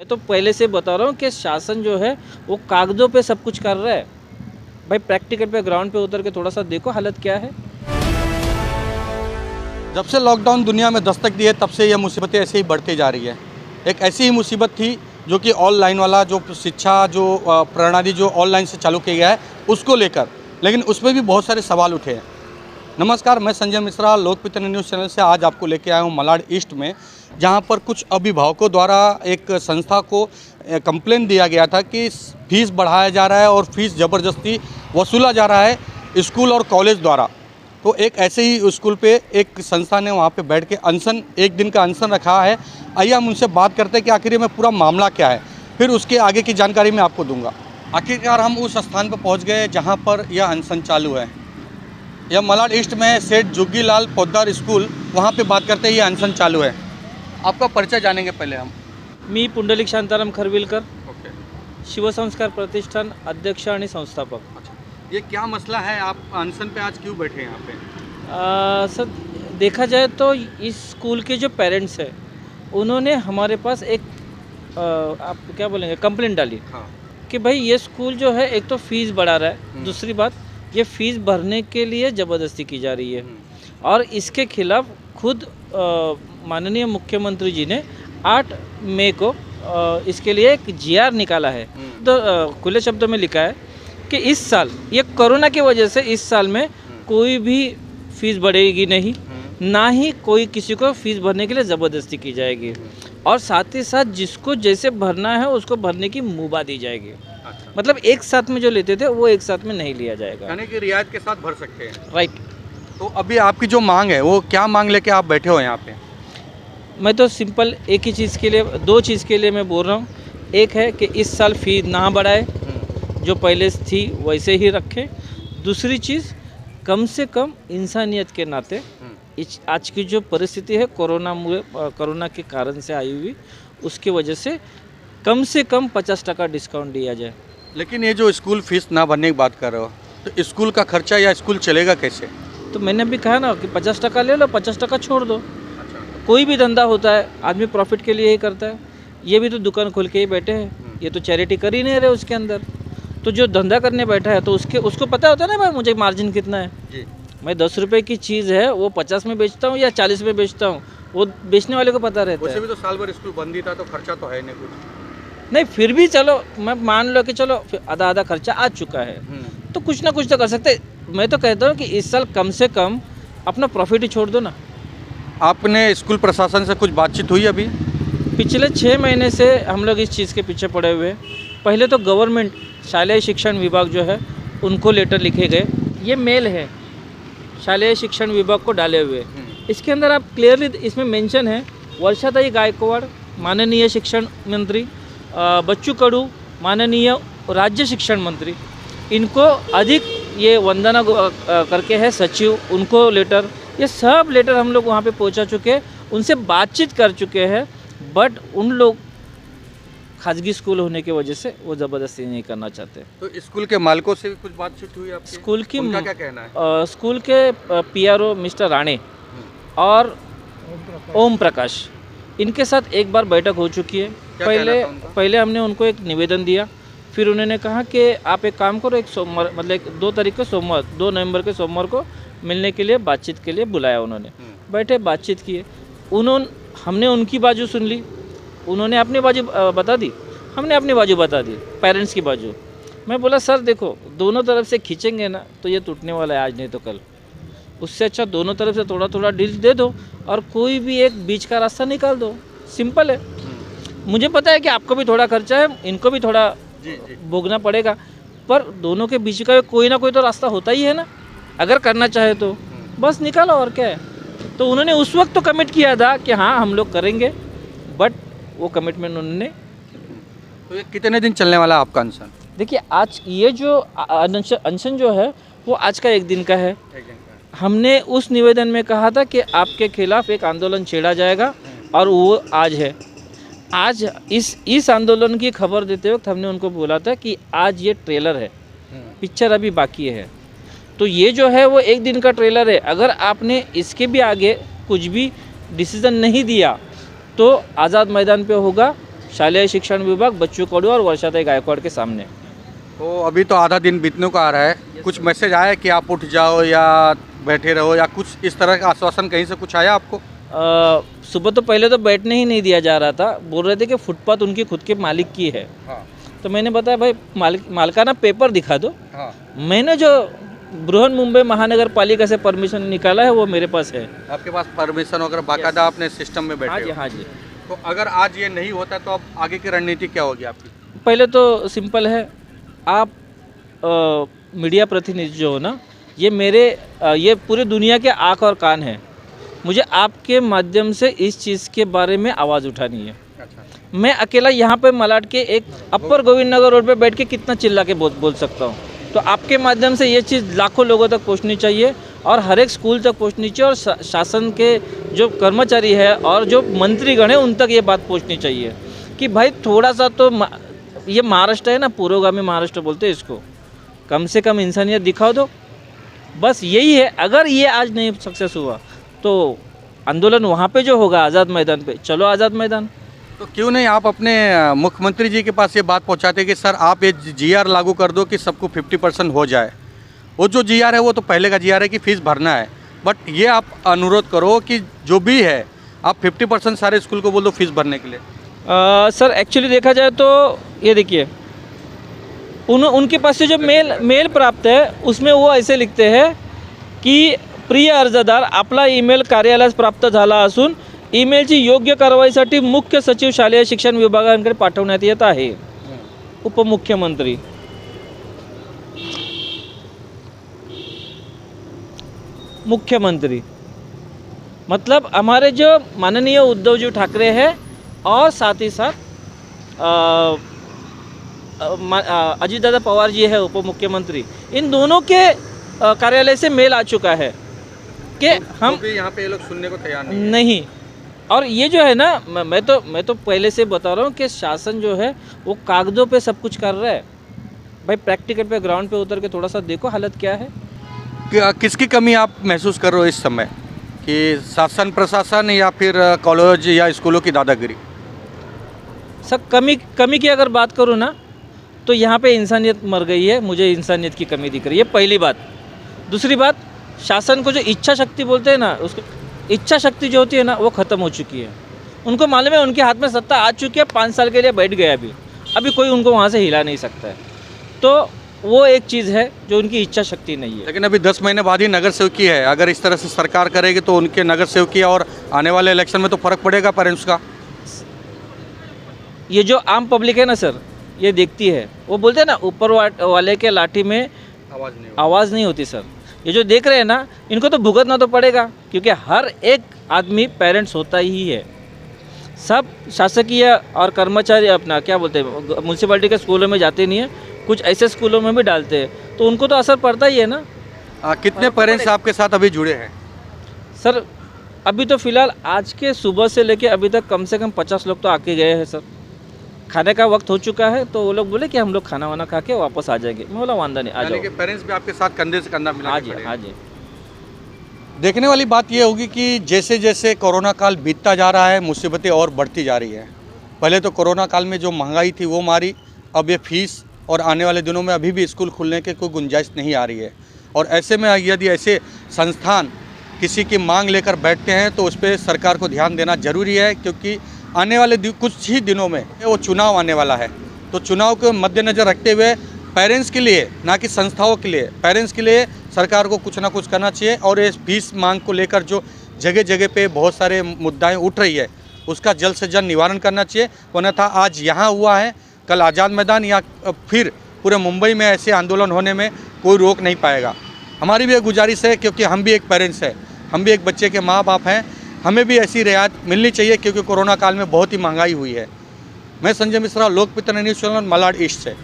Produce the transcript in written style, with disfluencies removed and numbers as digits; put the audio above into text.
मैं तो पहले से बता रहा हूँ कि शासन जो है वो कागज़ों पे सब कुछ कर रहा है। भाई प्रैक्टिकल पे ग्राउंड पे उतर के थोड़ा सा देखो हालत क्या है। जब से लॉकडाउन दुनिया में दस्तक दी है तब से ये मुसीबतें ऐसे ही बढ़ती जा रही है। एक ऐसी ही मुसीबत थी जो कि ऑनलाइन वाला जो शिक्षा जो प्रणाली जो ऑनलाइन से चालू किया गया है उसको लेकर, लेकिन उसमें भी बहुत सारे सवाल उठे हैं। नमस्कार, मैं संजय मिश्रा लोकमित्र न्यूज़ चैनल से आज आपको लेके आया हूँ मलाड ईस्ट में, जहाँ पर कुछ अभिभावकों द्वारा एक संस्था को कंप्लेन दिया गया था कि फीस बढ़ाया जा रहा है और फीस ज़बरदस्ती वसूला जा रहा है स्कूल और कॉलेज द्वारा। तो एक ऐसे ही स्कूल पे एक संस्था ने वहाँ पे बैठ के अनशन, एक दिन का अनशन रखा है। आइए हम उनसे बात करते हैं कि आखिर में पूरा मामला क्या है, फिर उसके आगे की जानकारी मैं आपको दूंगा। आखिरकार हम उस स्थान पर पहुँच गए जहाँ पर यह अनशन चालू है। यह मलाड ईस्ट में सेठ जोगीलाल पोद्दार स्कूल, वहाँ पे बात करते हैं ये अनशन चालू है। आपका परिचय जानेंगे पहले हम। मी पुंडलिक शांताराम खरविलकर, ओके, शिवसंस्कार प्रतिष्ठान अध्यक्ष आणि संस्थापक। अच्छा, ये क्या मसला है, आप अनशन पे आज क्यों बैठे हैं यहाँ पे? सर देखा जाए तो इस स्कूल के जो पेरेंट्स हैं उन्होंने हमारे पास एक आप क्या बोलेंगे कंप्लेंट डाली हाँ, कि भाई ये स्कूल जो है एक तो फीस बढ़ा रहा है, दूसरी बात ये फीस भरने के लिए ज़बरदस्ती की जा रही है और इसके खिलाफ खुद माननीय मुख्यमंत्री जी ने 8 मई को इसके लिए एक जीआर निकाला है। तो खुले शब्दों में लिखा है कि इस साल ये कोरोना की वजह से इस साल में कोई भी फीस बढ़ेगी नहीं, ना ही कोई किसी को फीस भरने के लिए ज़बरदस्ती की जाएगी और साथ ही साथ जिसको जैसे भरना है उसको भरने की मुबा दी जाएगी। अच्छा, मतलब एक साथ में जो लेते थे वो एक साथ में नहीं लिया जाएगा। यानी कि रियायत के साथ भर सकते हैं। राइट। तो अभी आपकी जो मांग है वो क्या मांग लेके आप बैठे हो यहाँ पे? मैं तो सिंपल एक ही चीज़ के लिए, दो चीज़ के लिए मैं बोल रहा हूँ। एक है कि इस साल फ़ी ना बढ़ाए, जो पहले थी वैसे ही रखें। दूसरी चीज़, कम से कम इंसानियत के नाते आज की जो परिस्थिति है कोरोना के कारण से आई हुई, उसकी वजह से कम 50% डिस्काउंट दिया जाए। लेकिन ये जो स्कूल फीस ना भरने की बात कर रहे हो, तो स्कूल का खर्चा या स्कूल चलेगा कैसे? तो मैंने भी कहा ना कि 50% ले लो, 50% छोड़ दो। अच्छा, कोई भी धंधा होता है आदमी प्रॉफिट के लिए ही करता है। ये भी तो दुकान खोल के ही बैठे हैं, ये तो चैरिटी कर ही नहीं रहे उसके अंदर। तो जो धंधा करने बैठा है तो उसको पता होता है ना भाई मुझे मार्जिन कितना है। जी, मैं 10 रुपये की चीज़ है वो 50 में बेचता हूँ या 40 में बेचता हूँ, वो बेचने वाले को पता रहता वैसे है। भी तो साल भर स्कूल बंद ही था, तो खर्चा तो है नहीं कुछ। नहीं फिर भी चलो मैं मान लो कि चलो आधा आधा खर्चा आ चुका है, तो कुछ ना कुछ तो कर सकते। मैं तो कहता हूँ कि इस साल कम से कम अपना प्रॉफिट ही छोड़ दो ना। आपने स्कूल प्रशासन से कुछ बातचीत हुई अभी? पिछले 6 महीने से हम लोग इस चीज़ के पीछे पड़े हुए हैं। पहले तो गवर्नमेंट शालेय शिक्षण विभाग जो है उनको लेटर लिखे गए, ये मेल है शालेय शिक्षण विभाग को डाले हुए। इसके अंदर आप क्लियरली इसमें मेंशन है वर्षाताई गायकवाड़ माननीय शिक्षण मंत्री, बच्चू कडू माननीय राज्य शिक्षण मंत्री, इनको अधिक ये वंदना करके है सचिव, उनको लेटर, ये सब लेटर हम लोग वहाँ पे पहुँचा चुके हैं, उनसे बातचीत कर चुके हैं। बट उन लोग खाजगी स्कूल होने की वजह से वो ज़बरदस्ती नहीं करना चाहते। तो स्कूल के मालिकों से भी कुछ बातचीत हुई आपकी? स्कूल की उनका क्या कहना है? स्कूल के पीआरओ मिस्टर राणे और ओम प्रकाश, इनके साथ एक बार बैठक हो चुकी है। क्या कहना था उनका? पहले हमने उनको एक निवेदन दिया, फिर उन्होंने कहा कि आप एक काम करो, एक सोमवार मतलब 2 तारीख को सोमवार 2 नवंबर के सोमवार को मिलने के लिए बातचीत के लिए बुलाया उन्होंने। बैठे बातचीत किए, हमने उनकी बाजू सुन ली, उन्होंने अपनी बाजू बता दी, हमने अपनी बाजू बता दी, पेरेंट्स की बाजू। मैं बोला सर देखो दोनों तरफ से खींचेंगे ना तो ये टूटने वाला है आज नहीं तो कल। उससे अच्छा दोनों तरफ से थोड़ा थोड़ा डील दे दो और कोई भी एक बीच का रास्ता निकाल दो, सिंपल है। मुझे पता है कि आपको भी थोड़ा खर्चा है, इनको भी थोड़ा भोगना पड़ेगा, पर दोनों के बीच का कोई ना कोई तो रास्ता होता ही है ना, अगर करना चाहे तो बस निकालो, और क्या है। तो उन्होंने उस वक्त तो कमिट किया था कि हाँ हम लोग करेंगे, बट वो कमिटमेंट उन्होंने। तो ये कितने दिन चलने वाला है आपका अनशन? देखिए आज ये जो अनशन जो है वो आज का 1 दिन का है। हमने उस निवेदन में कहा था कि आपके खिलाफ एक आंदोलन छेड़ा जाएगा और वो आज है। आज इस आंदोलन की खबर देते वक्त हमने उनको बोला था कि आज ये ट्रेलर है, पिक्चर अभी बाकी है। तो ये जो है वो 1 दिन का ट्रेलर है। अगर आपने इसके भी आगे कुछ भी डिसीज़न नहीं दिया तो आज़ाद मैदान पे होगा शालेय शिक्षण विभाग, बच्चू कडू और वर्षाताई गायकवाड़ के सामने। तो अभी तो आधा दिन बीतने को आ रहा है, कुछ मैसेज आया कि आप उठ जाओ या बैठे रहो या कुछ इस तरह का आश्वासन कहीं से कुछ आया आपको? सुबह तो पहले तो बैठने ही नहीं दिया जा रहा था, बोल रहे थे कि फुटपाथ उनकी खुद के मालिक की है। हाँ। तो मैंने बताया भाई मालिकाना पेपर दिखा दो। हाँ। मैंने जो बृहन मुंबई महानगर पालिका से परमिशन निकाला है वो मेरे पास है। आपके पास परमिशन वगैरह बाकायदा आपने सिस्टम में बैठे हाँ जी, हो? हाँ जी। तो अगर आज ये नहीं होता तो अब आगे की रणनीति क्या होगी आपकी? पहले तो सिंपल है, आप मीडिया प्रतिनिधि जो हो ना, ये पूरी दुनिया के आँख और कान है। मुझे आपके माध्यम से इस चीज़ के बारे में आवाज़ उठानी है। अच्छा। मैं अकेला यहाँ पे मलाड के एक अपर गोविंद नगर रोड पे बैठ के कितना चिल्ला के बोल सकता हूँ। तो आपके माध्यम से ये चीज़ लाखों लोगों तक पहुँचनी चाहिए और हर एक स्कूल तक पहुँचनी चाहिए और शासन के जो कर्मचारी है और जो मंत्रीगण है उन तक ये बात पहुँचनी चाहिए कि भाई थोड़ा सा तो ये महाराष्ट्र है ना, पुरोगामी महाराष्ट्र बोलते हैं इसको, कम से कम इंसानियत दिखाओ दो। बस यही है। अगर ये आज नहीं सक्सेस हुआ तो आंदोलन वहाँ पे जो होगा आज़ाद मैदान पे, चलो आज़ाद मैदान। तो क्यों नहीं आप अपने मुख्यमंत्री जी के पास ये बात पहुंचाते कि सर आप ये जीआर लागू कर दो कि सबको 50% हो जाए। वो जो जीआर है वो तो पहले का जीआर है कि फ़ीस भरना है, बट ये आप अनुरोध करो कि जो भी है आप 50% सारे स्कूल को बोल दो फीस भरने के लिए। सर एक्चुअली देखा जाए तो ये देखिए, उनके पास से जो मेल प्राप्त है उसमें वो ऐसे लिखते हैं की प्रिय अर्जदार, आपला ईमेल कार्यालयास प्राप्त झाला असून ईमेलची योग्य कारवाईसाठी मुख्य सचिव शालेय शिक्षण विभागाकडे पाठवण्यात येत आहे। उपमुख्यमंत्री मुख्यमंत्री मतलब हमारे जो माननीय उद्धव जी ठाकरे हैं और साथ ही साथ अजीत दादा पवार जी है उप मुख्यमंत्री, इन दोनों के कार्यालय से मेल आ चुका है कि हम भी यहाँ पे ये लोग सुनने को तैयार नहीं। और ये जो है ना, मैं तो पहले से बता रहा हूँ कि शासन जो है वो कागजों पे सब कुछ कर रहा है। भाई प्रैक्टिकल पे ग्राउंड पे उतर के थोड़ा सा देखो हालत क्या है। किसकी कमी आप महसूस कर रहे हो इस समय, कि शासन प्रशासन या फिर कॉलेज या स्कूलों की दादागिरी? सब कमी की अगर बात करूँ ना तो यहाँ पे इंसानियत मर गई है, मुझे इंसानियत की कमी दिख रही है, पहली बात। दूसरी बात, शासन को जो इच्छा शक्ति बोलते हैं ना, उसको इच्छा शक्ति जो होती है ना वो ख़त्म हो चुकी है। उनको मालूम है उनके हाथ में सत्ता आ चुकी है, 5 साल के लिए बैठ गए, अभी कोई उनको वहाँ से हिला नहीं सकता है। तो वो एक चीज़ है जो उनकी इच्छा शक्ति नहीं है। लेकिन अभी 10 महीने बाद ही नगर सेवकी है, अगर इस तरह से सरकार करेगी तो उनके नगर सेवकी और आने वाले इलेक्शन में तो फ़र्क पड़ेगा पेरेंट्स का। ये जो आम पब्लिक है ना सर, ये देखती है, वो बोलते हैं ना ऊपर वाले के लाठी में आवाज़ नहीं होती सर। ये जो देख रहे हैं ना, इनको तो भुगतना तो पड़ेगा, क्योंकि हर एक आदमी पेरेंट्स होता ही है। सब शासकीय और कर्मचारी अपना क्या बोलते हैं म्यूनसिपैलिटी के स्कूलों में जाते नहीं है, कुछ ऐसे स्कूलों में भी डालते हैं, तो उनको तो असर पड़ता ही है ना। कितने पेरेंट्स आपके साथ अभी जुड़े हैं? सर अभी तो फ़िलहाल आज के सुबह से लेके अभी तक कम से कम 50 लोग तो आके गए हैं सर। खाने का वक्त हो चुका है तो वो लोग बोले कि हम लोग खाना वाना खा के वापस आ जाएंगे। मैं बोला वांदा नहीं, आ जाओ। पेरेंट्स भी आपके साथ कंधे से कंधा मिला हाँ जी, हाँ जी। देखने वाली बात ये होगी कि जैसे जैसे कोरोना काल बीतता जा रहा है, मुसीबतें और बढ़ती जा रही है। पहले तो कोरोना काल में जो महंगाई थी वो मारी, अब ये फीस, और आने वाले दिनों में अभी भी स्कूल खुलने की कोई गुंजाइश नहीं आ रही है। और ऐसे में यदि ऐसे संस्थान किसी की मांग लेकर बैठते हैं तो उस पर सरकार को ध्यान देना जरूरी है, क्योंकि आने वाले कुछ ही दिनों में वो चुनाव आने वाला है। तो चुनाव को मद्देनज़र रखते हुए पेरेंट्स के लिए, ना कि संस्थाओं के लिए, पेरेंट्स के लिए सरकार को कुछ ना कुछ करना चाहिए। और इस फीस मांग को लेकर जो जगह जगह पे बहुत सारे मुद्दाएं उठ रही है, उसका जल्द से जल्द निवारण करना चाहिए। अन्यथा आज यहाँ हुआ है, कल आज़ाद मैदान या फिर पूरे मुंबई में ऐसे आंदोलन होने में कोई रोक नहीं पाएगा। हमारी भी एक गुजारिश है, क्योंकि हम भी एक पेरेंट्स हैं, हम भी एक बच्चे के माँ बाप हैं, हमें भी ऐसी रियायत मिलनी चाहिए, क्योंकि कोरोना काल में बहुत ही महंगाई हुई है। मैं संजय मिश्रा, लोकमित्र न्यूज़ चैनल, मलाड ईस्ट से।